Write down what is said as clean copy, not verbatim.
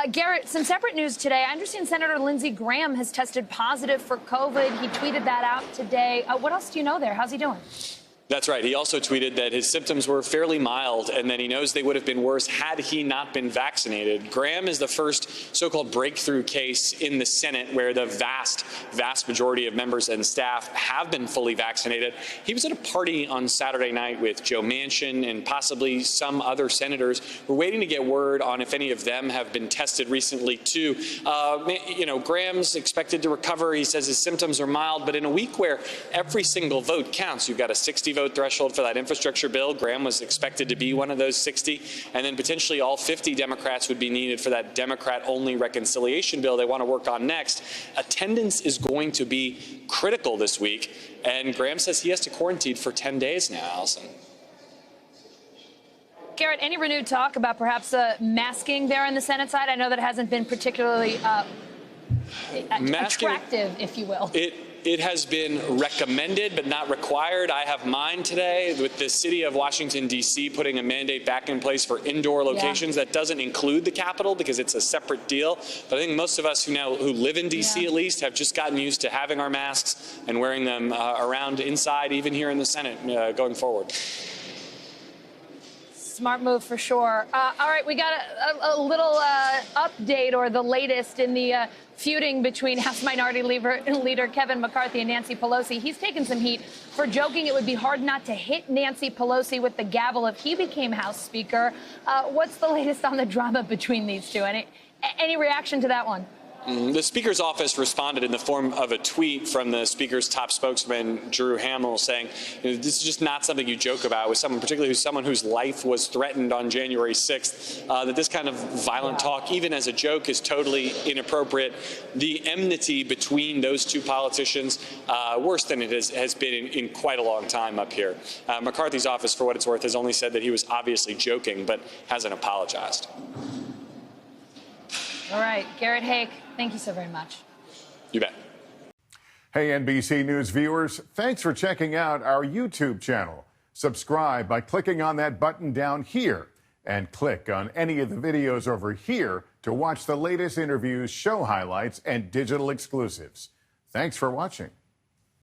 Garrett, some separate news today. I understand Senator Lindsey Graham has tested positive for COVID. He tweeted that out today. What else do you know there? How's he doing? That's right. He also tweeted that his symptoms were fairly mild and that he knows they would have been worse had he not been vaccinated. Graham is the first so-called breakthrough case in the Senate where the vast majority of members and staff have been fully vaccinated. He was at a party on Saturday night with Joe Manchin and possibly some other senators. We're waiting to get word on if any of them have been tested recently, too. Graham's expected to recover. He says his symptoms are mild, but in a week where every single vote counts, you've got a 60 vote threshold for that infrastructure bill. Graham was expected to be one of those 60, and then potentially all 50 Democrats would be needed for that Democrat-only reconciliation bill they want to work on next. Attendance is going to be critical this week, and Graham says he has to quarantine for 10 days now, Allison. Garrett, any renewed talk about perhaps masking there on the Senate side? I know that it hasn't been particularly attractive, if you will. It has been recommended but not required. I have mine today with the city of Washington, D.C. putting a mandate back in place for indoor locations. That doesn't include the Capitol because it's a separate deal. But I think most of us who live in D.C. at least have just gotten used to having our masks and wearing them around inside, even here in the Senate going forward. Smart move for sure. All right, we got a little update or the latest in the feuding between House Minority Leader Kevin McCarthy and Nancy Pelosi. He's taken some heat for joking it would be hard not to hit Nancy Pelosi with the gavel if he became House Speaker. What's the latest on the drama between these two? Any reaction to that one? The Speaker's office responded in the form of a tweet from the Speaker's top spokesman, Drew Hamill, saying, this is just not something you joke about with someone, particularly someone whose life was threatened on January 6th, that this kind of violent talk, even as a joke, is totally inappropriate. The enmity between those two politicians, worse than it has been in quite a long time up here. McCarthy's office, for what it's worth, has only said that he was obviously joking, but hasn't apologized. All right, Garrett Haake, thank you so very much. You bet. Hey, NBC News viewers, thanks for checking out our YouTube channel. Subscribe by clicking on that button down here and click on any of the videos over here to watch the latest interviews, show highlights, and digital exclusives. Thanks for watching.